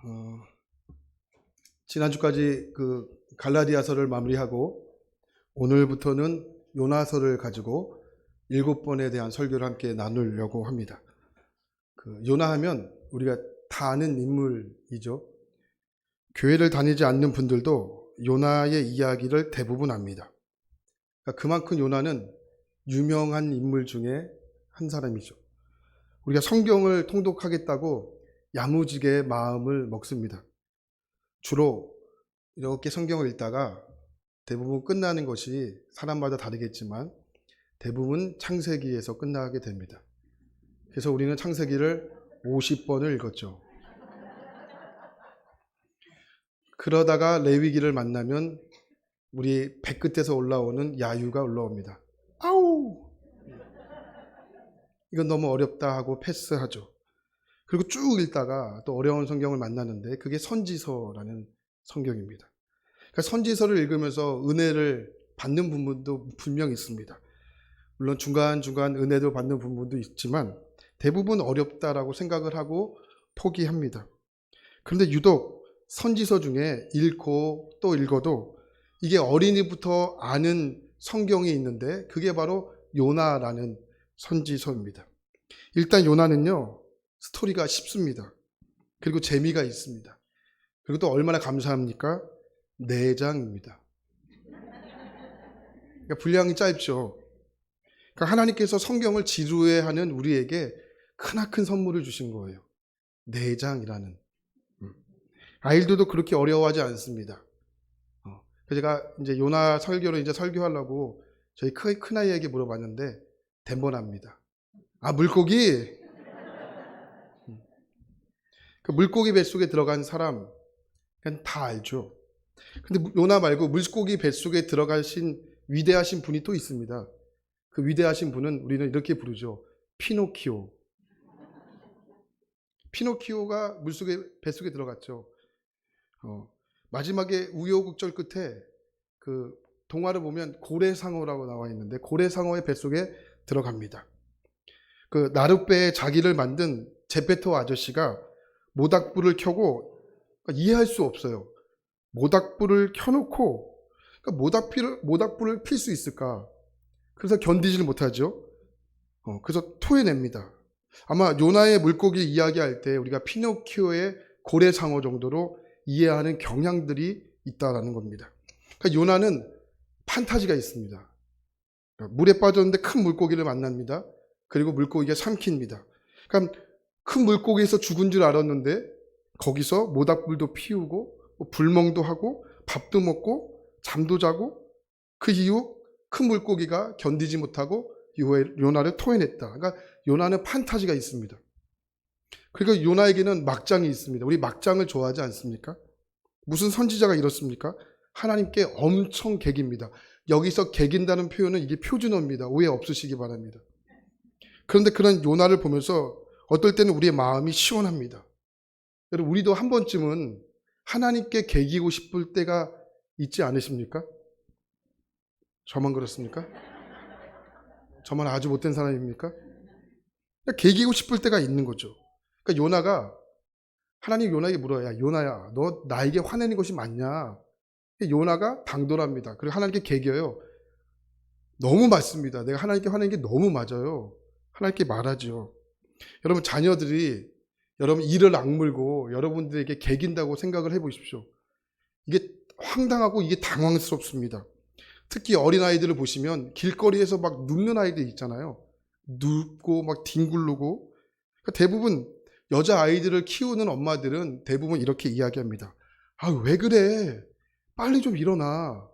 어, 지난주까지 갈라디아서를 마무리하고 오늘부터는 요나서를 가지고 7번에 대한 설교를 함께 나누려고 합니다. 요나하면 우리가 다 아는 인물이죠. 교회를 다니지 않는 분들도 요나의 이야기를 대부분 압니다. 그만큼 요나는 유명한 인물 중에 한 사람이죠. 우리가 성경을 통독하겠다고 야무지게 마음을 먹습니다. 주로 이렇게 성경을 읽다가 대부분 끝나는 것이 사람마다 다르겠지만 대부분 창세기에서 끝나게 됩니다. 그래서 우리는 창세기를 50번을 읽었죠. 그러다가 레위기를 만나면 우리 배끝에서 올라오는 야유가 올라옵니다. 아우! 이건 너무 어렵다 하고 패스하죠. 그리고 쭉 읽다가 또 어려운 성경을 만나는데 그게 선지서라는 성경입니다. 그러니까 선지서를 읽으면서 은혜를 받는 부분도 분명 있습니다. 물론 중간중간 은혜도 받는 부분도 있지만 대부분 어렵다라고 생각을 하고 포기합니다. 그런데 유독 선지서 중에 읽고 또 읽어도 이게 어린이부터 아는 성경이 있는데 그게 바로 요나라는 선지서입니다. 일단 요나는요, 스토리가 쉽습니다. 그리고 재미가 있습니다. 그리고 또 얼마나 감사합니까? 4장입니다. 그러니까 분량이 짧죠. 그러니까 하나님께서 성경을 지루해하는 우리에게 크나큰 선물을 주신 거예요. 4장이라는. 아이들도 그렇게 어려워하지 않습니다. 그래서 제가 이제 요나 설교를 이제 설교하려고 저희 큰아이에게 물어봤는데 덴번합니다. 아, 물고기? 그 물고기 뱃속에 들어간 사람 그냥 다 알죠. 근데 요나 말고 물고기 뱃속에 들어가신 위대하신 분이 또 있습니다. 그 위대하신 분은 우리는 이렇게 부르죠. 피노키오. 피노키오가 뱃속에 들어갔죠. 마지막에 우여곡절 끝에 그 동화를 보면 고래상어라고 나와 있는데 고래상어의 뱃속에 들어갑니다. 그 나룻배에 자기를 만든 제페토 아저씨가 모닥불을 켜고 이해할 수 없어요. 모닥불을 켜놓고 모닥불을 필 수 있을까? 그래서 견디지를 못하죠. 그래서 토해냅니다. 아마 요나의 물고기 이야기할 때 우리가 피노키오의 고래상어 정도로 이해하는 경향들이 있다라는 겁니다. 그러니까 요나는 판타지가 있습니다. 물에 빠졌는데 큰 물고기를 만납니다. 그리고 물고기가 삼킵니다. 그러니까 큰 물고기에서 죽은 줄 알았는데 거기서 모닥불도 피우고 불멍도 하고 밥도 먹고 잠도 자고 그 이후 큰 물고기가 견디지 못하고 요나를 토해냈다. 그러니까 요나는 판타지가 있습니다. 그리고 요나에게는 막장이 있습니다. 우리 막장을 좋아하지 않습니까? 무슨 선지자가 이렇습니까? 하나님께 엄청 개깁니다. 여기서 개긴다는 표현은 이게 표준어입니다. 오해 없으시기 바랍니다. 그런데 그런 요나를 보면서 어떨 때는 우리의 마음이 시원합니다. 여러분, 우리도 한 번쯤은 하나님께 개기고 싶을 때가 있지 않으십니까? 저만 그렇습니까? 저만 아주 못된 사람입니까? 개기고 싶을 때가 있는 거죠. 그러니까 요나가 하나님 요나에게 물어요. 야, 요나야, 너 나에게 화내는 것이 맞냐? 요나가 당돌합니다. 그리고 하나님께 개겨요. 너무 맞습니다. 내가 하나님께 화내는 게 너무 맞아요. 하나님께 말하죠. 여러분, 자녀들이 여러분 이를 악물고 여러분들에게 개긴다고 생각을 해보십시오. 이게 황당하고 이게 당황스럽습니다. 특히 어린아이들을 보시면 길거리에서 막 눕는 아이들 있잖아요. 눕고 막 뒹굴르고. 그러니까 대부분 여자아이들을 키우는 엄마들은 대부분 이렇게 이야기합니다. 아, 왜 그래? 빨리 좀 일어나.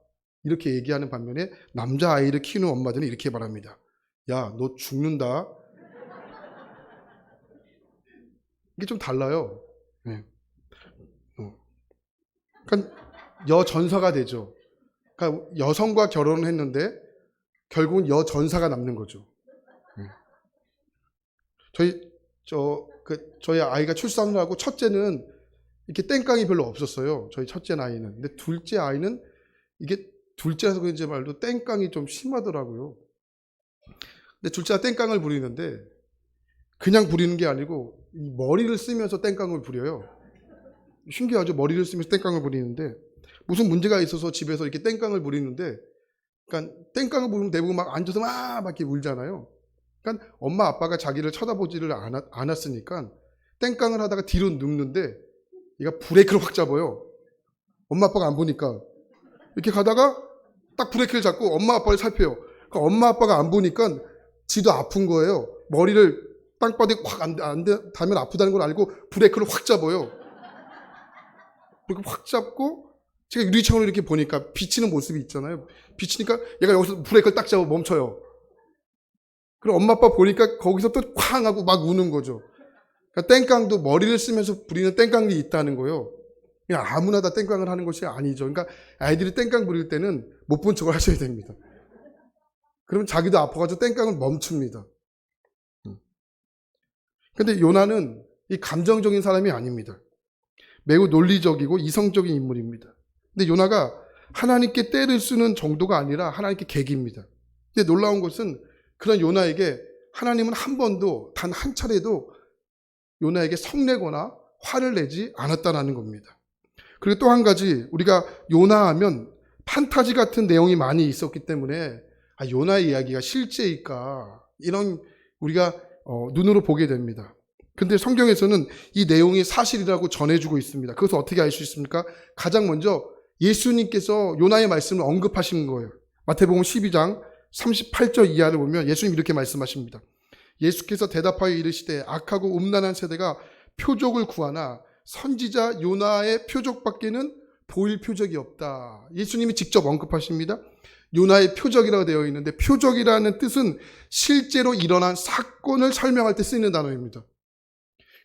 이렇게 얘기하는 반면에 남자아이를 키우는 엄마들은 이렇게 말합니다. 야, 너 죽는다. 이게 좀 달라요. 네. 그러니까 여전사가 되죠. 그러니까 여성과 결혼을 했는데 결국은 여전사가 남는 거죠. 저희 아이가 출산을 하고 첫째는 이렇게 땡깡이 별로 없었어요. 저희 첫째 아이는. 근데 둘째 아이는 이게 둘째라서 그런지 말도 땡깡이 좀 심하더라고요. 근데 둘째가 땡깡을 부리는데 그냥 부리는 게 아니고 이 머리를 쓰면서 땡깡을 부려요. 신기하죠. 머리를 쓰면서 땡깡을 부리는데 무슨 문제가 있어서 집에서 이렇게 땡깡을 부리는데, 그러니까 땡깡을 부르면 대부분 막 앉아서 막 이렇게 울잖아요. 그러니까 엄마 아빠가 자기를 쳐다보지를 않았으니까 땡깡을 하다가 뒤로 눕는데 얘가 브레이크를 확 잡아요. 엄마 아빠가 안 보니까. 이렇게 가다가 딱 브레이크를 잡고 엄마 아빠를 살펴요. 그러니까 엄마 아빠가 안 보니까 지도 아픈 거예요. 머리를 땅바닥에 확 안 닿으면 아프다는 걸 알고 브레이크를 확 잡아요. 그리고 확 잡고 제가 유리창으로 이렇게 보니까 비치는 모습이 있잖아요. 비치니까 얘가 여기서 브레이크를 딱 잡아 멈춰요. 그럼 엄마 아빠 보니까 거기서 또 쾅 하고 막 우는 거죠. 그러니까 땡깡도 머리를 쓰면서 부리는 땡깡이 있다는 거예요. 그냥 아무나 다 땡깡을 하는 것이 아니죠. 그러니까 아이들이 땡깡 부릴 때는 못 본 척을 하셔야 됩니다. 그러면 자기도 아파가지고 땡깡을 멈춥니다. 근데 요나는 이 감정적인 사람이 아닙니다. 매우 논리적이고 이성적인 인물입니다. 근데 요나가 하나님께 떼를 쓰는 정도가 아니라 하나님께 계기입니다. 근데 놀라운 것은 그런 요나에게 하나님은 한 번도 단 한 차례도 요나에게 성내거나 화를 내지 않았다는 겁니다. 그리고 또 한 가지, 우리가 요나 하면 판타지 같은 내용이 많이 있었기 때문에 요나의 이야기가 실제일까 이런 우리가 눈으로 보게 됩니다. 근데 성경에서는 이 내용이 사실이라고 전해주고 있습니다. 그것을 어떻게 알 수 있습니까? 가장 먼저 예수님께서 요나의 말씀을 언급하신 거예요. 마태복음 12장 38절 이하를 보면 예수님 이렇게 말씀하십니다. 예수께서 대답하여 이르시되 악하고 음란한 세대가 표적을 구하나 선지자 요나의 표적밖에는 보일 표적이 없다. 예수님이 직접 언급하십니다. 요나의 표적이라고 되어 있는데 표적이라는 뜻은 실제로 일어난 사건을 설명할 때 쓰이는 단어입니다.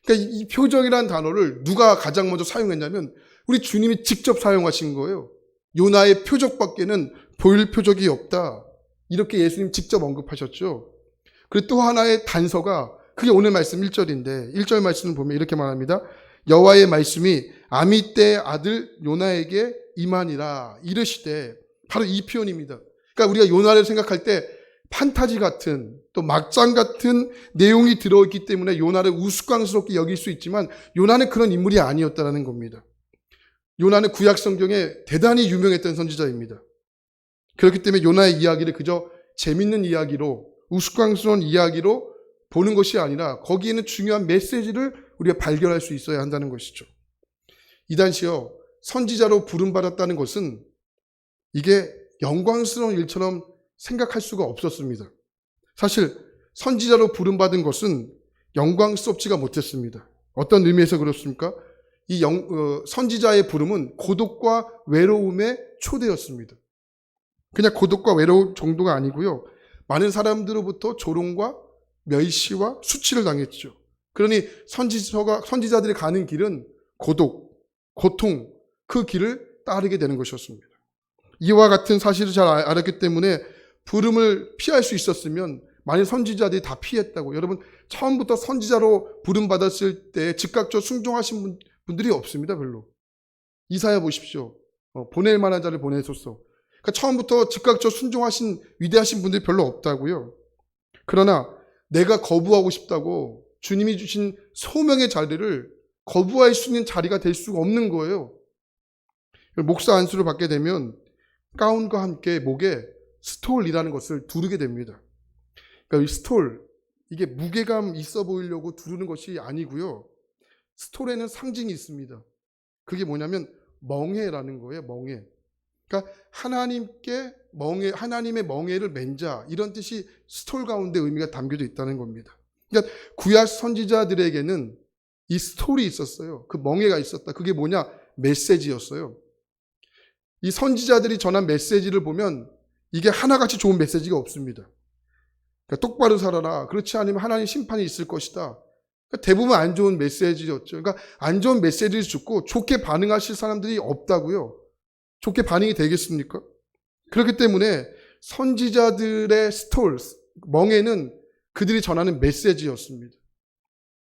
그러니까 이 표적이라는 단어를 누가 가장 먼저 사용했냐면 우리 주님이 직접 사용하신 거예요. 요나의 표적밖에는 보일 표적이 없다. 이렇게 예수님 직접 언급하셨죠. 그리고 또 하나의 단서가 그게 오늘 말씀 1절인데 1절 말씀을 보면 이렇게 말합니다. 여호와의 말씀이 아미떼의 아들 요나에게 임하니라 이르시되, 바로 이 표현입니다. 그러니까 우리가 요나를 생각할 때 판타지 같은 또 막장 같은 내용이 들어있기 때문에 요나를 우스꽝스럽게 여길 수 있지만 요나는 그런 인물이 아니었다는 겁니다. 요나는 구약 성경에 대단히 유명했던 선지자입니다. 그렇기 때문에 요나의 이야기를 그저 재밌는 이야기로 우스꽝스러운 이야기로 보는 것이 아니라 거기에는 중요한 메시지를 우리가 발견할 수 있어야 한다는 것이죠. 이 당시요 선지자로 부름받았다는 것은 이게 영광스러운 일처럼 생각할 수가 없었습니다. 사실 선지자로 부름받은 것은 영광스럽지가 못했습니다. 어떤 의미에서 그렇습니까? 이 선지자의 부름은 고독과 외로움의 초대였습니다. 그냥 고독과 외로움 정도가 아니고요. 많은 사람들로부터 조롱과 멸시와 수치를 당했죠. 그러니 선지자들이 가는 길은 고독, 고통, 그 길을 따르게 되는 것이었습니다. 이와 같은 사실을 잘 알았기 때문에 부름을 피할 수 있었으면 만일 선지자들이 다 피했다고, 여러분 처음부터 선지자로 부름받았을 때 즉각적으로 순종하신 분들이 없습니다. 별로. 이사야 보십시오. 보낼 만한 자를 보내소서. 그러니까 처음부터 즉각적으로 순종하신 위대하신 분들이 별로 없다고요. 그러나 내가 거부하고 싶다고 주님이 주신 소명의 자리를 거부할 수 있는 자리가 될 수가 없는 거예요. 목사 안수를 받게 되면 가운과 함께 목에 스톨이라는 것을 두르게 됩니다. 그러니까 이 스톨, 이게 무게감 있어 보이려고 두르는 것이 아니고요. 스톨에는 상징이 있습니다. 그게 뭐냐면 멍에라는 거예요. 멍에. 그러니까 하나님의 멍에를 맨 자, 이런 뜻이 스톨 가운데 의미가 담겨져 있다는 겁니다. 그러니까 구약 선지자들에게는 이 스톨이 있었어요. 그 멍에가 있었다. 그게 뭐냐? 메시지였어요. 이 선지자들이 전한 메시지를 보면 이게 하나같이 좋은 메시지가 없습니다. 그러니까 똑바로 살아라. 그렇지 않으면 하나님 심판이 있을 것이다. 그러니까 대부분 안 좋은 메시지였죠. 그러니까 안 좋은 메시지를 듣고 좋게 반응하실 사람들이 없다고요. 좋게 반응이 되겠습니까? 그렇기 때문에 선지자들의 스톨, 멍에는 그들이 전하는 메시지였습니다.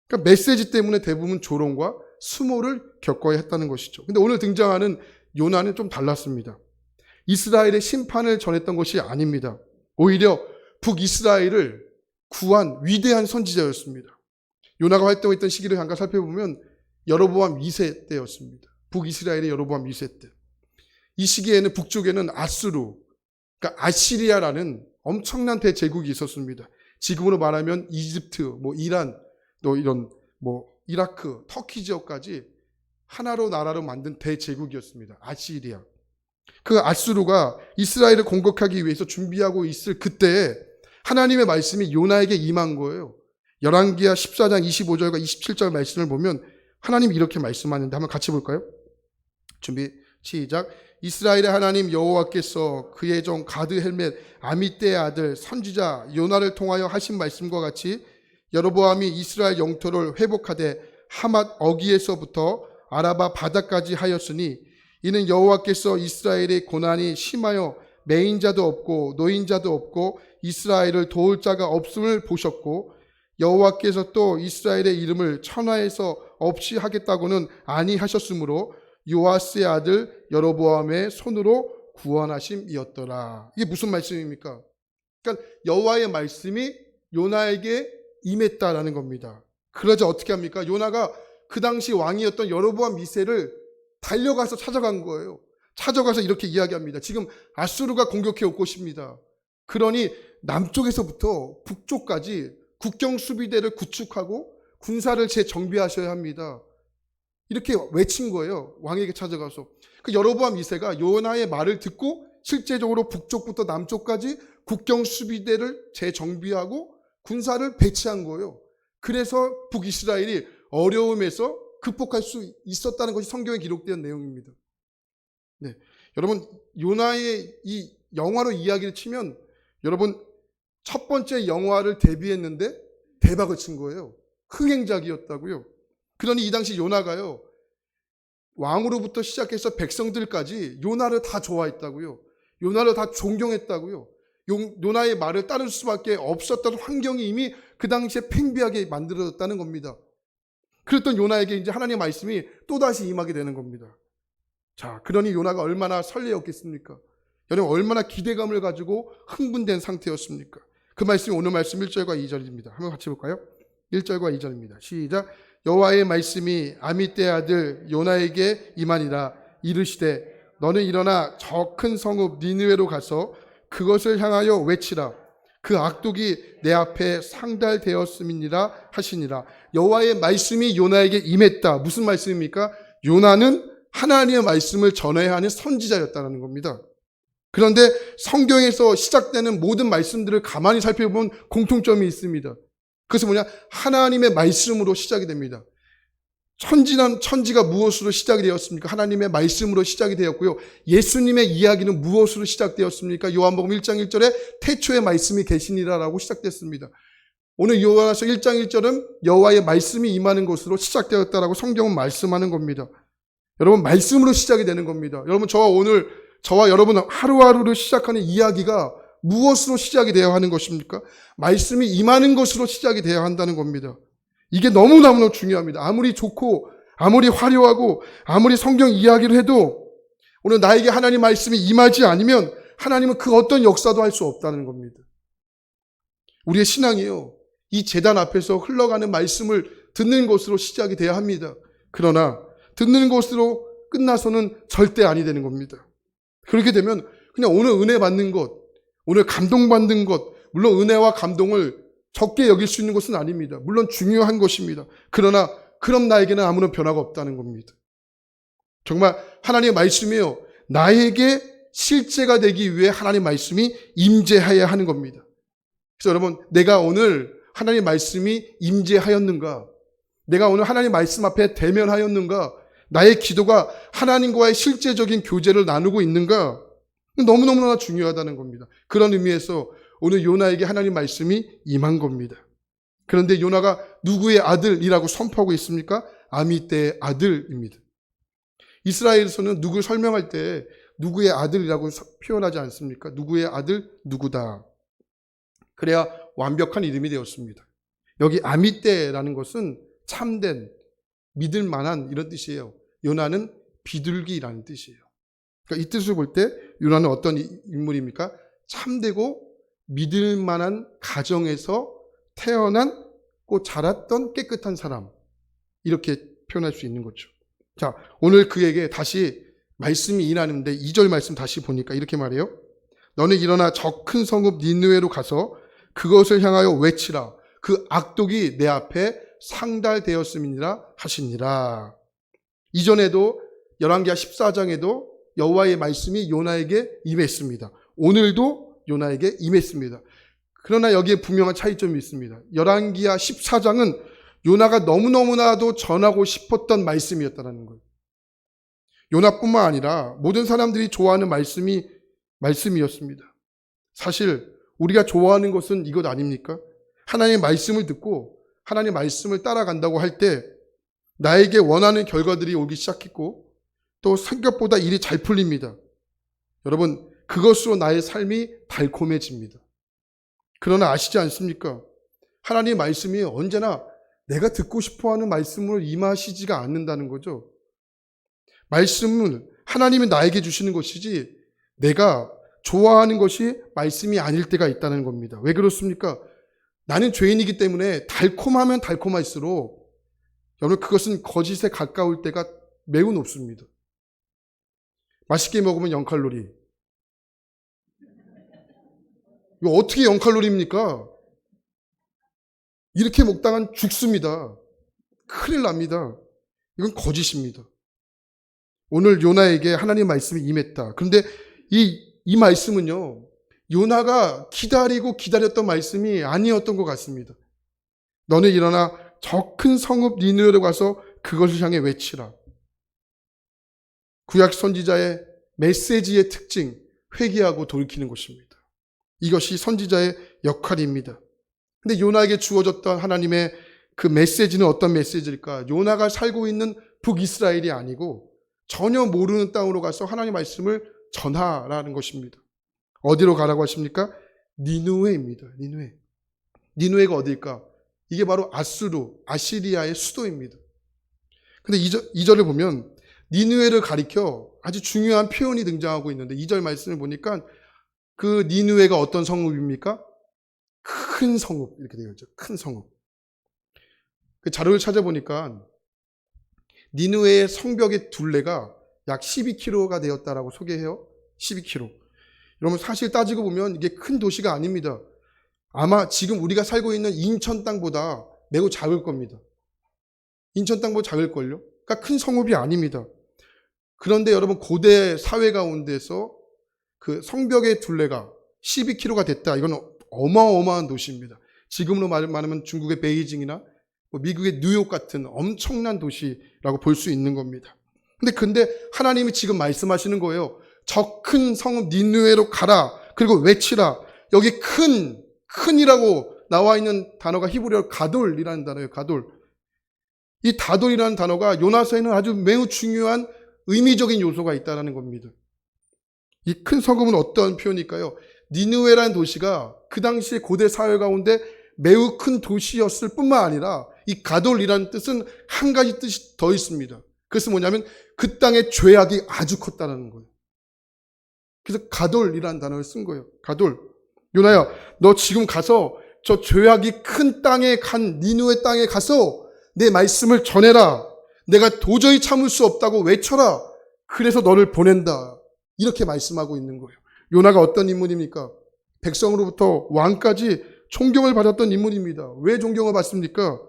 그러니까 메시지 때문에 대부분 조롱과 수모를 겪어야 했다는 것이죠. 근데 오늘 등장하는 요나는 좀 달랐습니다. 이스라엘의 심판을 전했던 것이 아닙니다. 오히려 북이스라엘을 구한 위대한 선지자였습니다. 요나가 활동했던 시기를 잠깐 살펴보면 여로보암 2세 때였습니다. 북이스라엘의 여로보암 2세 때. 이 시기에는 북쪽에는 아수르, 그러니까 아시리아라는 엄청난 대제국이 있었습니다. 지금으로 말하면 이집트, 이란, 또 이런 이라크, 터키 지역까지 하나로 나라로 만든 대제국이었습니다. 아시리아. 그 아수르가 이스라엘을 공격하기 위해서 준비하고 있을 그때에 하나님의 말씀이 요나에게 임한 거예요. 열왕기하 14장 25절과 27절 말씀을 보면 하나님이 이렇게 말씀하는데 한번 같이 볼까요? 준비 시작. 이스라엘의 하나님 여호와께서 그의 종 가드 헬멧 아미떼의 아들 선지자 요나를 통하여 하신 말씀과 같이 여로보암이 이스라엘 영토를 회복하되 하맛 어기에서부터 아라바 바다까지 하였으니 이는 여호와께서 이스라엘의 고난이 심하여 매인자도 없고 노인자도 없고 이스라엘을 도울 자가 없음을 보셨고 여호와께서 또 이스라엘의 이름을 천하에서 없이 하겠다고는 아니하셨으므로 요아스의 아들 여로보암의 손으로 구원하심이었더라. 이게 무슨 말씀입니까? 그러니까 여호와의 말씀이 요나에게 임했다라는 겁니다. 그러자 어떻게 합니까? 요나가 그 당시 왕이었던 여로보암 2세를 달려가서 찾아간 거예요. 찾아가서 이렇게 이야기합니다. 지금 아수르가 공격해 올 것입니다. 그러니 남쪽에서부터 북쪽까지 국경 수비대를 구축하고 군사를 재정비하셔야 합니다. 이렇게 외친 거예요. 왕에게 찾아가서. 그 여로보암 2세가 요나의 말을 듣고 실제적으로 북쪽부터 남쪽까지 국경 수비대를 재정비하고 군사를 배치한 거예요. 그래서 북이스라엘이 어려움에서 극복할 수 있었다는 것이 성경에 기록된 내용입니다. 네. 여러분, 요나의 이 영화로 이야기를 치면 여러분 첫 번째 영화를 데뷔했는데 대박을 친 거예요. 흥행작이었다고요. 그러니 이 당시 요나가요. 왕으로부터 시작해서 백성들까지 요나를 다 좋아했다고요. 요나를 다 존경했다고요. 요나의 말을 따를 수밖에 없었던 환경이 이미 그 당시에 팽배하게 만들어졌다는 겁니다. 그랬던 요나에게 이제 하나님의 말씀이 또다시 임하게 되는 겁니다. 자, 그러니 요나가 얼마나 설레었겠습니까? 여러분 얼마나 기대감을 가지고 흥분된 상태였습니까? 그 말씀이 오늘 말씀 1절과 2절입니다. 한번 같이 볼까요? 1절과 2절입니다. 시작. 여호와의 말씀이 아미떼의 아들 요나에게 임하니라. 이르시되 너는 일어나 저 큰 성읍 니느웨로 가서 그것을 향하여 외치라. 그 악독이 내 앞에 상달되었음이니라 하시니라. 여호와의 말씀이 요나에게 임했다. 무슨 말씀입니까? 요나는 하나님의 말씀을 전해야 하는 선지자였다는 겁니다. 그런데 성경에서 시작되는 모든 말씀들을 가만히 살펴보면 공통점이 있습니다. 그것은 뭐냐? 하나님의 말씀으로 시작이 됩니다. 천지가 무엇으로 시작이 되었습니까? 하나님의 말씀으로 시작이 되었고요. 예수님의 이야기는 무엇으로 시작되었습니까? 요한복음 1장 1절에 태초에 말씀이 계시니라라고 시작됐습니다. 오늘 요한서 1장 1절은 여호와의 말씀이 임하는 것으로 시작되었다라고 성경은 말씀하는 겁니다. 여러분 말씀으로 시작이 되는 겁니다. 여러분 저와 여러분 하루하루를 시작하는 이야기가 무엇으로 시작이 되어야 하는 것입니까? 말씀이 임하는 것으로 시작이 되어야 한다는 겁니다. 이게 너무너무 중요합니다. 아무리 좋고 아무리 화려하고 아무리 성경 이야기를 해도 오늘 나에게 하나님 말씀이 임하지 않으면 하나님은 그 어떤 역사도 할 수 없다는 겁니다. 우리의 신앙이요. 이 제단 앞에서 흘러가는 말씀을 듣는 것으로 시작이 돼야 합니다. 그러나 듣는 것으로 끝나서는 절대 아니 되는 겁니다. 그렇게 되면 그냥 오늘 은혜 받는 것, 오늘 감동받는 것, 물론 은혜와 감동을 적게 여길 수 있는 것은 아닙니다. 물론 중요한 것입니다. 그러나 그럼 나에게는 아무런 변화가 없다는 겁니다. 정말 하나님의 말씀이요. 나에게 실제가 되기 위해 하나님의 말씀이 임재해야 하는 겁니다. 그래서 여러분 내가 오늘 하나님의 말씀이 임재하였는가? 내가 오늘 하나님의 말씀 앞에 대면하였는가? 나의 기도가 하나님과의 실제적인 교제를 나누고 있는가? 너무너무나 중요하다는 겁니다. 그런 의미에서 오늘 요나에게 하나님 말씀이 임한 겁니다. 그런데 요나가 누구의 아들이라고 선포하고 있습니까? 아미떼의 아들입니다. 이스라엘에서는 누구를 설명할 때 누구의 아들이라고 표현하지 않습니까? 누구의 아들 누구다. 그래야 완벽한 이름이 되었습니다. 여기 아미떼라는 것은 참된, 믿을 만한 이런 뜻이에요. 요나는 비둘기라는 뜻이에요. 그러니까 이 뜻을 볼 때 요나는 어떤 인물입니까? 참되고 믿을 만한 가정에서 태어난 자랐던 깨끗한 사람, 이렇게 표현할 수 있는 거죠. 자, 오늘 그에게 다시 말씀이 일하는데 2절 말씀 다시 보니까 이렇게 말해요. 너는 일어나 저 큰 성읍 니느웨로 가서 그것을 향하여 외치라. 그 악독이 내 앞에 상달되었음이니라 하시니라. 이전에도 열왕기하 14장에도 여호와의 말씀이 요나에게 임했습니다. 오늘도 요나에게 임했습니다. 그러나 여기에 분명한 차이점이 있습니다. 열왕기하 14장은 요나가 너무너무나도 전하고 싶었던 말씀이었다는 거예요. 요나뿐만 아니라 모든 사람들이 좋아하는 말씀이었습니다. 사실 우리가 좋아하는 것은 이것 아닙니까? 하나님의 말씀을 듣고 하나님의 말씀을 따라간다고 할 때 나에게 원하는 결과들이 오기 시작했고 또 생각보다 일이 잘 풀립니다. 여러분, 그것으로 나의 삶이 달콤해집니다. 그러나 아시지 않습니까? 하나님의 말씀이 언제나 내가 듣고 싶어하는 말씀으로 임하시지가 않는다는 거죠. 말씀은 하나님이 나에게 주시는 것이지 내가 좋아하는 것이 말씀이 아닐 때가 있다는 겁니다. 왜 그렇습니까? 나는 죄인이기 때문에 달콤하면 달콤할수록 여러분 그것은 거짓에 가까울 때가 매우 높습니다. 맛있게 먹으면 0칼로리. 이거 어떻게 0칼로리입니까? 이렇게 먹다간 죽습니다. 큰일 납니다. 이건 거짓입니다. 오늘 요나에게 하나님의 말씀이 임했다. 그런데 이 말씀은요, 요나가 기다리고 기다렸던 말씀이 아니었던 것 같습니다. 너는 일어나 저 큰 성읍 니느웨로 가서 그것을 향해 외치라. 구약 선지자의 메시지의 특징, 회개하고 돌이키는 것입니다. 이것이 선지자의 역할입니다. 근데 요나에게 주어졌던 하나님의 그 메시지는 어떤 메시지일까? 요나가 살고 있는 북이스라엘이 아니고 전혀 모르는 땅으로 가서 하나님의 말씀을 전하라는 것입니다. 어디로 가라고 하십니까? 니느웨입니다. 니느웨. 니느웨가 어딜까? 이게 바로 아시리아의 수도입니다. 근데 2절을 보면 니느웨를 가리켜 아주 중요한 표현이 등장하고 있는데 2절 말씀을 보니까 그 니느웨가 어떤 성읍입니까? 큰 성읍 이렇게 되어 있죠. 큰 성읍. 그 자료를 찾아보니까 니느웨의 성벽의 둘레가 약 12km가 되었다라고 소개해요. 12km. 여러분 사실 따지고 보면 이게 큰 도시가 아닙니다. 아마 지금 우리가 살고 있는 인천 땅보다 매우 작을 겁니다. 인천 땅보다 작을걸요? 그러니까 큰 성읍이 아닙니다. 그런데 여러분 고대 사회 가운데서 그 성벽의 둘레가 12km가 됐다. 이건 어마어마한 도시입니다. 지금으로 말하면 중국의 베이징이나 미국의 뉴욕 같은 엄청난 도시라고 볼 수 있는 겁니다. 근데 하나님이 지금 말씀하시는 거예요. 저 큰 성읍 니느웨로 가라. 그리고 외치라. 여기 큰이라고 나와 있는 단어가 히브리어로 가돌이라는 단어예요. 가돌. 이 다돌이라는 단어가 요나서에는 아주 매우 중요한 의미적인 요소가 있다는 겁니다. 이 큰 성읍은 어떤 표현일까요? 니느웨라는 도시가 그 당시의 고대 사회 가운데 매우 큰 도시였을 뿐만 아니라 이 가돌이라는 뜻은 한 가지 뜻이 더 있습니다. 그것은 뭐냐면 그 땅의 죄악이 아주 컸다는 거예요. 그래서 가돌이라는 단어를 쓴 거예요. 가돌. 요나야, 너 지금 가서 저 죄악이 큰 땅에 간 니느웨 땅에 가서 내 말씀을 전해라. 내가 도저히 참을 수 없다고 외쳐라. 그래서 너를 보낸다. 이렇게 말씀하고 있는 거예요. 요나가 어떤 인물입니까? 백성으로부터 왕까지 존경을 받았던 인물입니다. 왜 존경을 받습니까?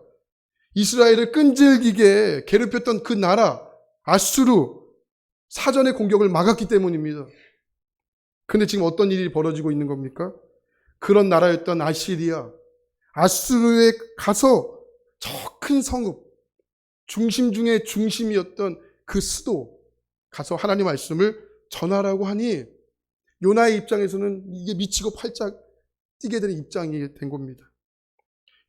이스라엘을 끈질기게 괴롭혔던 그 나라 아수르 사전의 공격을 막았기 때문입니다. 근데 지금 어떤 일이 벌어지고 있는 겁니까? 그런 나라였던 아수르에 가서 저 큰 성읍, 중심 중에 중심이었던 그 수도 가서 하나님 말씀을 전하라고 하니 요나의 입장에서는 이게 미치고 팔짝 뛰게 되는 입장이 된 겁니다.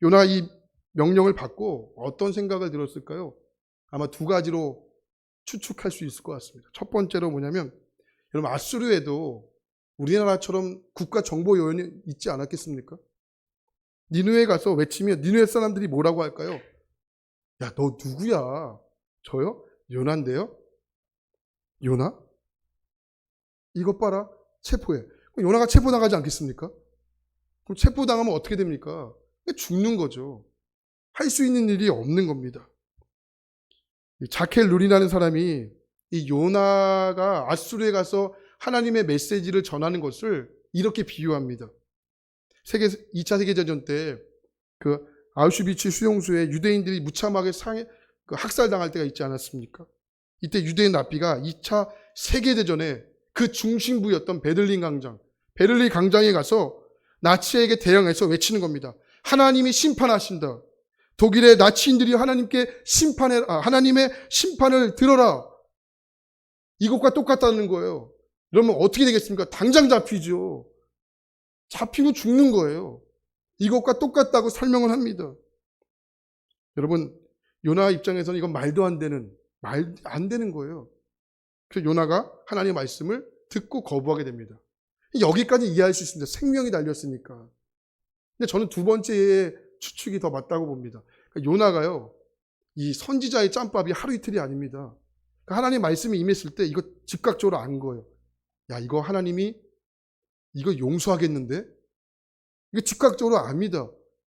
요나가 이 명령을 받고 어떤 생각을 들었을까요? 아마 두 가지로 추측할 수 있을 것 같습니다. 첫 번째로 뭐냐면 여러분 아수르에도 우리나라처럼 국가정보요원이 있지 않았겠습니까? 니느웨에 가서 외치면 니느웨 사람들이 뭐라고 할까요? 야, 너 누구야? 저요? 요나인데요? 요나? 이것 봐라. 체포해. 그럼 요나가 체포당하지 않겠습니까? 그럼 체포당하면 어떻게 됩니까? 죽는 거죠. 할 수 있는 일이 없는 겁니다. 자켈 룰이라는 사람이 이 요나가 앗수르에 가서 하나님의 메시지를 전하는 것을 이렇게 비유합니다. 2차 세계대전 때 그 아우슈비츠 수용소에 유대인들이 무참하게 학살당할 때가 있지 않았습니까? 이때 유대인 랍비가 2차 세계대전에 그 중심부였던 베를린 강장에 가서 나치에게 대항해서 외치는 겁니다. 하나님이 심판하신다. 독일의 나치인들이 하나님의 심판을 들어라. 이것과 똑같다는 거예요. 그러면 어떻게 되겠습니까? 당장 잡히죠. 잡히고 죽는 거예요. 이것과 똑같다고 설명을 합니다. 여러분, 요나 입장에서는 이건 말도 안 되는 거예요. 그래서 요나가 하나님의 말씀을 듣고 거부하게 됩니다. 여기까지 이해할 수 있습니다. 생명이 달렸으니까. 근데 저는 두 번째의 추측이 더 맞다고 봅니다. 그러니까 요나가요, 이 선지자의 짬밥이 하루 이틀이 아닙니다. 그러니까 하나님 말씀이 임했을 때 이거 즉각적으로 안 거예요. 야, 이거 하나님이 이거 용서하겠는데? 이거 즉각적으로 압니다.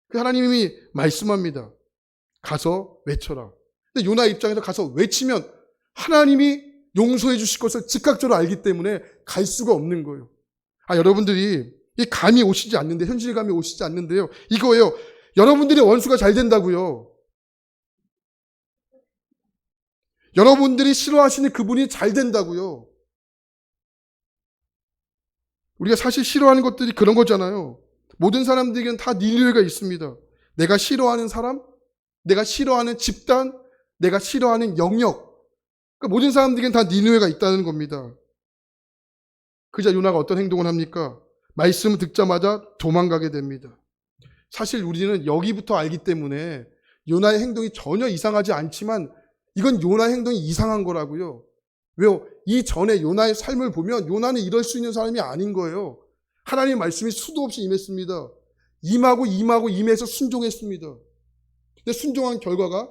하나님이 말씀합니다. 가서 외쳐라. 근데 요나 입장에서 가서 외치면 하나님이 용서해 주실 것을 즉각적으로 알기 때문에 갈 수가 없는 거예요. 여러분들이 이 감이 오시지 않는데, 현실감이 오시지 않는데요. 이거예요. 여러분들의 원수가 잘 된다고요. 여러분들이 싫어하시는 그분이 잘 된다고요. 우리가 사실 싫어하는 것들이 그런 거잖아요. 모든 사람들에게는 다 니느웨가 있습니다. 내가 싫어하는 사람, 내가 싫어하는 집단, 내가 싫어하는 영역. 그러니까 모든 사람들에게는 다 니느웨가 있다는 겁니다. 그자 요나가 어떤 행동을 합니까? 말씀을 듣자마자 도망가게 됩니다. 사실 우리는 여기부터 알기 때문에 요나의 행동이 전혀 이상하지 않지만 이건 요나의 행동이 이상한 거라고요. 왜요? 이 전에 요나의 삶을 보면 요나는 이럴 수 있는 사람이 아닌 거예요. 하나님의 말씀이 수도 없이 임했습니다. 임해서 순종했습니다. 근데 순종한 결과가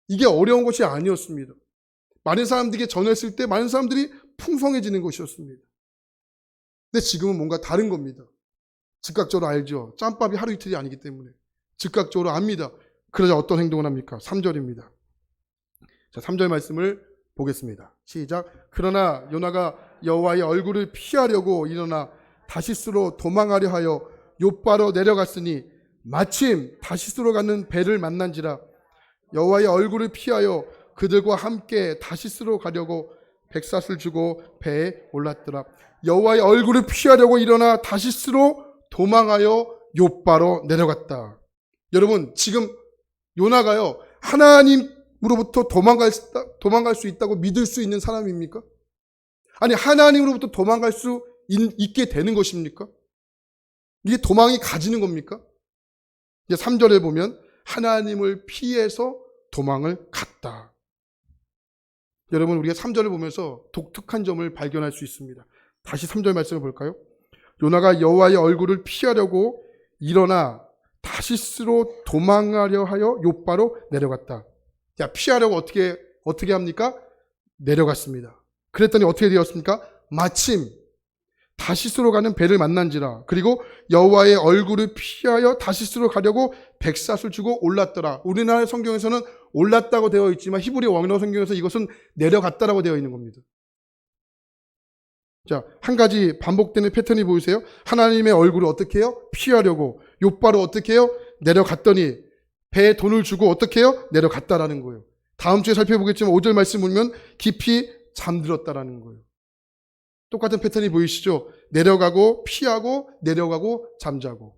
이게 어려운 것이 아니었습니다. 많은 사람들에게 전했을 때 많은 사람들이 풍성해지는 것이었습니다. 근데 지금은 뭔가 다른 겁니다. 즉각적으로 알죠. 짬밥이 하루 이틀이 아니기 때문에. 즉각적으로 압니다. 그러자 어떤 행동을 합니까? 3절입니다. 자, 3절 말씀을 보겠습니다. 시작. 그러나 요나가 여호와의 얼굴을 피하려고 일어나 다시스로 도망하려 하여 욥바로 내려갔으니 마침 다시스로 가는 배를 만난지라. 여호와의 얼굴을 피하여 그들과 함께 다시스로 가려고 백삿을 주고 배에 올랐더라. 여호와의 얼굴을 피하려고 일어나 다시스로 도망하여 욥바로 내려갔다. 여러분, 지금 요나가요, 하나님으로부터 도망갈 수 있다고 믿을 수 있는 사람입니까? 아니, 하나님으로부터 도망갈 수 있게 되는 것입니까? 이게 도망이 가지는 겁니까? 이제 3절에 보면 하나님을 피해서 도망을 갔다. 여러분, 우리가 3절을 보면서 독특한 점을 발견할 수 있습니다. 다시 3절 말씀을 볼까요? 요나가 여호와의 얼굴을 피하려고 일어나 다시스로 도망하려 하여 욥바로 내려갔다. 자, 피하려고 어떻게 합니까? 내려갔습니다. 그랬더니 어떻게 되었습니까? 마침 다시스로 가는 배를 만난지라. 그리고 여호와의 얼굴을 피하여 다시스로 가려고 백삿을 주고 올랐더라. 우리나라 성경에서는 올랐다고 되어 있지만 히브리 원어 성경에서 이것은 내려갔다라고 되어 있는 겁니다. 자, 한 가지 반복되는 패턴이 보이세요? 하나님의 얼굴을 어떻게 해요? 피하려고. 욥바로 어떻게 해요? 내려갔더니 배에 돈을 주고 어떻게 해요? 내려갔다라는 거예요. 다음 주에 살펴보겠지만 5절 말씀 보면 깊이 잠들었다라는 거예요. 똑같은 패턴이 보이시죠? 내려가고 피하고 내려가고 잠자고.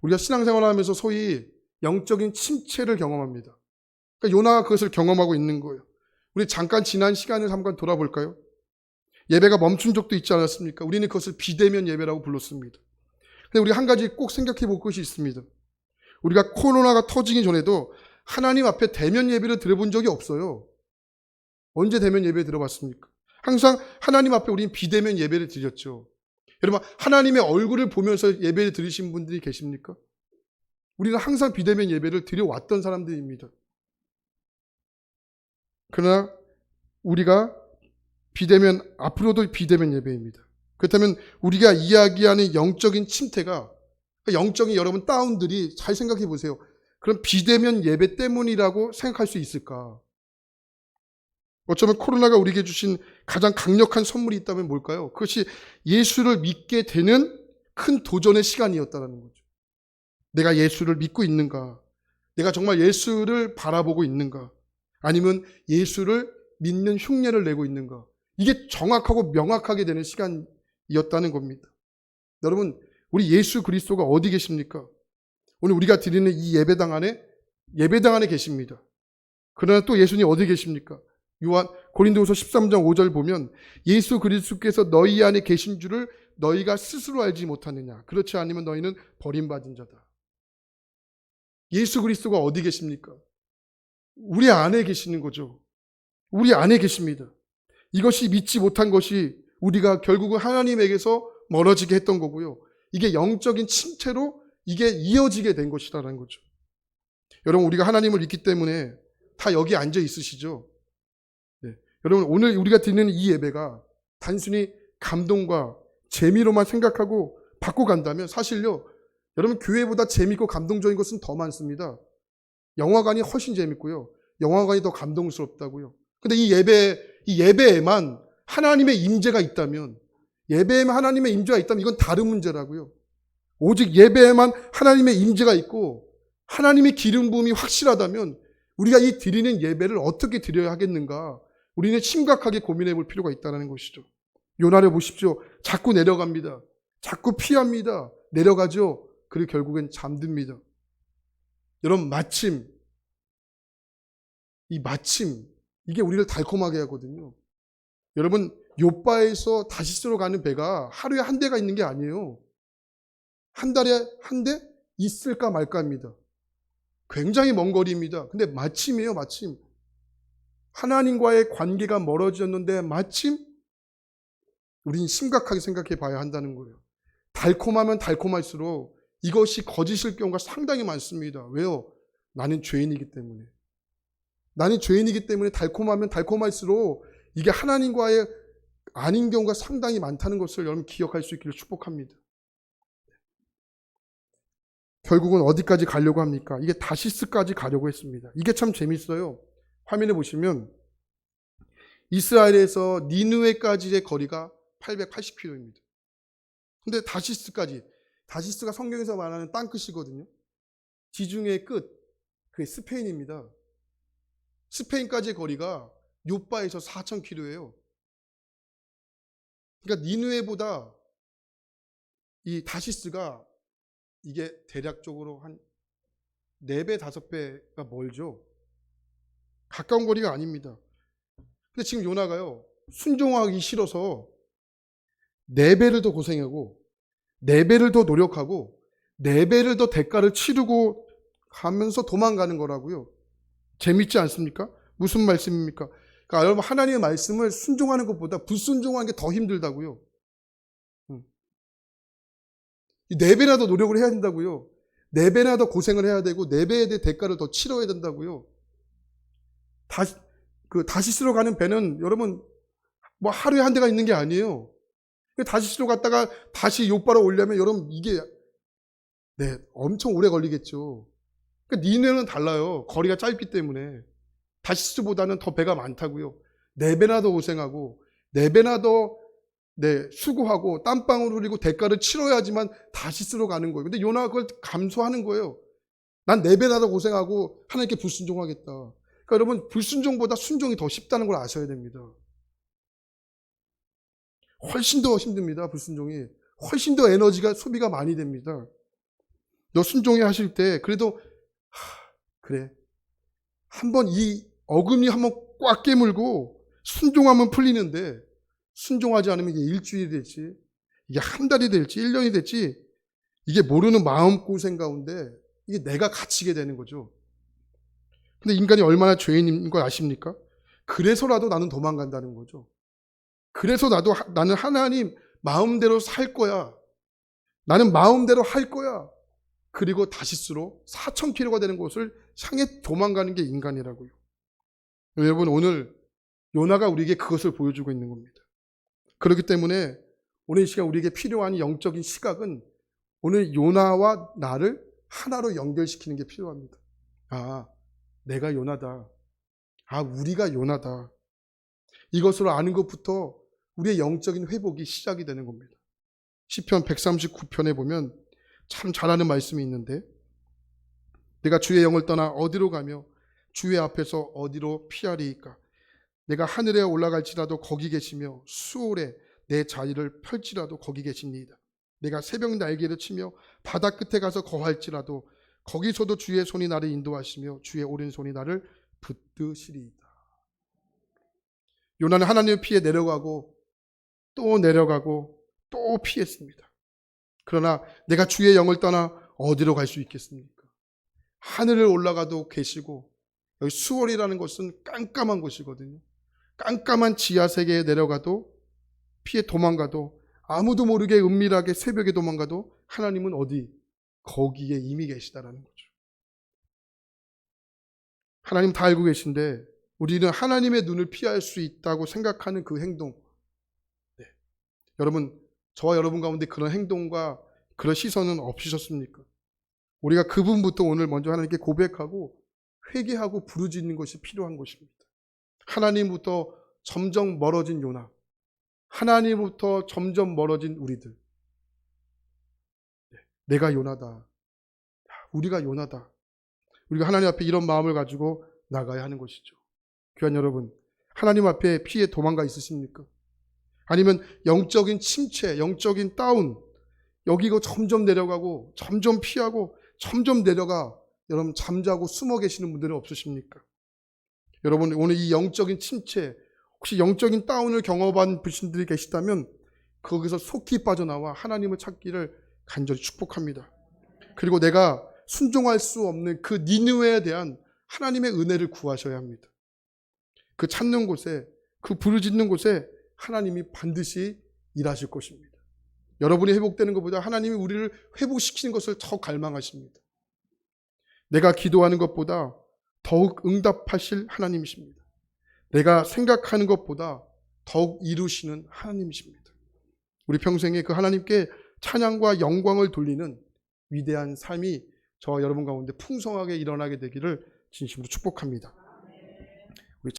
우리가 신앙생활을 하면서 소위 영적인 침체를 경험합니다. 그러니까 요나가 그것을 경험하고 있는 거예요. 우리 잠깐 지난 시간을 한번 돌아볼까요? 예배가 멈춘 적도 있지 않았습니까? 우리는 그것을 비대면 예배라고 불렀습니다. 근데 우리 한 가지 꼭 생각해 볼 것이 있습니다. 우리가 코로나가 터지기 전에도 하나님 앞에 대면 예배를 드려본 적이 없어요. 언제 대면 예배 들어봤습니까? 항상 하나님 앞에 우리는 비대면 예배를 드렸죠. 여러분, 하나님의 얼굴을 보면서 예배를 드리신 분들이 계십니까? 우리는 항상 비대면 예배를 드려왔던 사람들입니다. 그러나 우리가 앞으로도 비대면 예배입니다. 그렇다면 우리가 이야기하는 영적인 침태가, 영적인 여러분 다운들이 잘 생각해 보세요. 그럼 비대면 예배 때문이라고 생각할 수 있을까? 어쩌면 코로나가 우리에게 주신 가장 강력한 선물이 있다면 뭘까요? 그것이 예수를 믿게 되는 큰 도전의 시간이었다는 거죠. 내가 예수를 믿고 있는가? 내가 정말 예수를 바라보고 있는가? 아니면 예수를 믿는 흉내를 내고 있는가? 이게 정확하고 명확하게 되는 시간이었다는 겁니다. 여러분, 우리 예수 그리스도가 어디 계십니까? 오늘 우리가 드리는 이 예배당 안에 계십니다. 그러나 또 예수님 어디 계십니까? 고린도후서 13장 5절 보면 예수 그리스도께서 너희 안에 계신 줄을 너희가 스스로 알지 못하느냐. 그렇지 않으면 너희는 버림받은 자다. 예수 그리스도가 어디 계십니까? 우리 안에 계시는 거죠. 우리 안에 계십니다. 이것이 믿지 못한 것이 우리가 결국은 하나님에게서 멀어지게 했던 거고요. 이게 영적인 침체로 이게 이어지게 된 것이라는 거죠. 여러분, 우리가 하나님을 믿기 때문에 다 여기 앉아 있으시죠? 네. 여러분, 오늘 우리가 드리는 이 예배가 단순히 감동과 재미로만 생각하고 받고 간다면 사실요, 여러분, 교회보다 재밌고 감동적인 것은 더 많습니다. 영화관이 훨씬 재밌고요. 영화관이 더 감동스럽다고요. 근데 이 예배에만 하나님의 임재가 있다면, 예배에만 하나님의 임재가 있다면 이건 다른 문제라고요. 오직 예배에만 하나님의 임재가 있고 하나님의 기름 부음이 확실하다면 우리가 이 드리는 예배를 어떻게 드려야 하겠는가? 우리는 심각하게 고민해 볼 필요가 있다는 것이죠. 요나를 보십시오. 자꾸 내려갑니다. 자꾸 피합니다. 내려가죠. 그리고 결국엔 잠듭니다. 여러분, 이게 우리를 달콤하게 하거든요. 여러분, 요바에서 다시스로 가는 배가 하루에 한 대가 있는 게 아니에요. 한 달에 한 대 있을까 말까입니다. 굉장히 먼 거리입니다. 근데 마침이에요, 마침. 하나님과의 관계가 멀어졌는데 마침 우리는 심각하게 생각해 봐야 한다는 거예요. 달콤하면 달콤할수록 이것이 거짓일 경우가 상당히 많습니다. 왜요? 나는 죄인이기 때문에. 나는 죄인이기 때문에 달콤하면 달콤할수록 이게 하나님과의 아닌 경우가 상당히 많다는 것을 여러분 기억할 수 있기를 축복합니다. 결국은 어디까지 가려고 합니까? 이게 다시스까지 가려고 했습니다. 이게 참 재밌어요. 화면에 보시면 이스라엘에서 니느웨까지의 거리가 880km입니다. 근데 다시스가 성경에서 말하는 땅끝이거든요. 지중해의 끝, 그게 스페인입니다. 스페인까지의 거리가 요바에서 4,000km예요. 그러니까 니느웨보다 이 다시스가 이게 대략적으로 한 4배, 5배가 멀죠. 가까운 거리가 아닙니다. 근데 지금 요나가요, 순종하기 싫어서 4배를 더 고생하고 4배를 더 노력하고 4배를 더 대가를 치르고 가면서 도망가는 거라고요. 재밌지 않습니까? 무슨 말씀입니까? 그러니까 여러분, 하나님의 말씀을 순종하는 것보다 불순종하는 게 더 힘들다고요. 4배나 더 노력을 해야 된다고요. 4배나 더 고생을 해야 되고 4배에 대해 대가를 더 치러야 된다고요. 다시스로 가는 배는 여러분 뭐 하루에 한 대가 있는 게 아니에요. 다시스로 갔다가 다시 요바로 오려면 여러분 이게 엄청 오래 걸리겠죠. 그러니까 니네는 달라요. 거리가 짧기 때문에. 다시스보다는 더 배가 많다고요. 4배나 더 고생하고 4배나 더 수고하고 땀방울 흘리고 대가를 치러야지만 다시스로 가는 거예요. 근데 요나가 그걸 감수하는 거예요. 난 4배나 더 고생하고 하나님께 불순종하겠다. 그러니까 여러분, 불순종보다 순종이 더 쉽다는 걸 아셔야 됩니다. 훨씬 더 힘듭니다. 불순종이. 훨씬 더 에너지가 소비가 많이 됩니다. 너 순종해 하실 때 그래도 그래, 한번 이 어금니 한번 꽉 깨물고 순종하면 풀리는데 순종하지 않으면 이게 일주일이 될지 이게 한 달이 될지 1년이 될지 이게 모르는 마음고생 가운데 이게 내가 갇히게 되는 거죠. 근데 인간이 얼마나 죄인인 걸 아십니까? 그래서라도 나는 도망간다는 거죠. 그래서 나는 하나님 마음대로 살 거야. 나는 마음대로 할 거야. 그리고 다시스로 4,000km가 되는 곳을 향해 도망가는 게 인간이라고요. 여러분, 오늘 요나가 우리에게 그것을 보여주고 있는 겁니다. 그렇기 때문에 오늘 이 시간 우리에게 필요한 영적인 시각은 오늘 요나와 나를 하나로 연결시키는 게 필요합니다. 아, 내가 요나다. 아, 우리가 요나다. 이것으로 아는 것부터 우리의 영적인 회복이 시작이 되는 겁니다. 시편 139편에 보면 참 잘하는 말씀이 있는데, 내가 주의 영을 떠나 어디로 가며 주의 앞에서 어디로 피하리이까? 내가 하늘에 올라갈지라도 거기 계시며 수월에 내 자리를 펼지라도 거기 계십니다. 내가 새벽 날개를 치며 바다 끝에 가서 거할지라도 거기서도 주의 손이 나를 인도하시며 주의 오른손이 나를 붙드시리이다. 요나는 하나님을 피해 내려가고 또 내려가고 또 피했습니다. 그러나 내가 주의 영을 떠나 어디로 갈 수 있겠습니까? 하늘을 올라가도 계시고, 여기 수월이라는 것은 깜깜한 곳이거든요. 깜깜한 지하 세계에 내려가도, 피해 도망가도, 아무도 모르게 은밀하게 새벽에 도망가도 하나님은 어디? 거기에 이미 계시다라는 거죠. 하나님 다 알고 계신데 우리는 하나님의 눈을 피할 수 있다고 생각하는 그 행동, 네. 여러분, 저와 여러분 가운데 그런 행동과 그런 시선은 없으셨습니까? 우리가 그분부터 오늘 먼저 하나님께 고백하고 회개하고 부르짖는 것이 필요한 것입니다. 하나님부터 점점 멀어진 요나, 하나님부터 점점 멀어진 우리들. 내가 요나다. 우리가 요나다. 우리가 하나님 앞에 이런 마음을 가지고 나가야 하는 것이죠. 귀한 여러분, 하나님 앞에 피해 도망가 있으십니까? 아니면 영적인 침체, 영적인 다운, 여기고 점점 내려가고 점점 피하고 점점 내려가 여러분 잠자고 숨어 계시는 분들은 없으십니까? 여러분, 오늘 이 영적인 침체, 혹시 영적인 다운을 경험한 분들이 계시다면 거기서 속히 빠져나와 하나님을 찾기를 간절히 축복합니다. 그리고 내가 순종할 수 없는 그 니느웨에 대한 하나님의 은혜를 구하셔야 합니다. 그 찾는 곳에, 그 부르짖는 곳에 하나님이 반드시 일하실 것입니다. 여러분이 회복되는 것보다 하나님이 우리를 회복시키는 것을 더 갈망하십니다. 내가 기도하는 것보다 더욱 응답하실 하나님이십니다. 내가 생각하는 것보다 더욱 이루시는 하나님이십니다. 우리 평생에 그 하나님께 찬양과 영광을 돌리는 위대한 삶이 저와 여러분 가운데 풍성하게 일어나게 되기를 진심으로 축복합니다.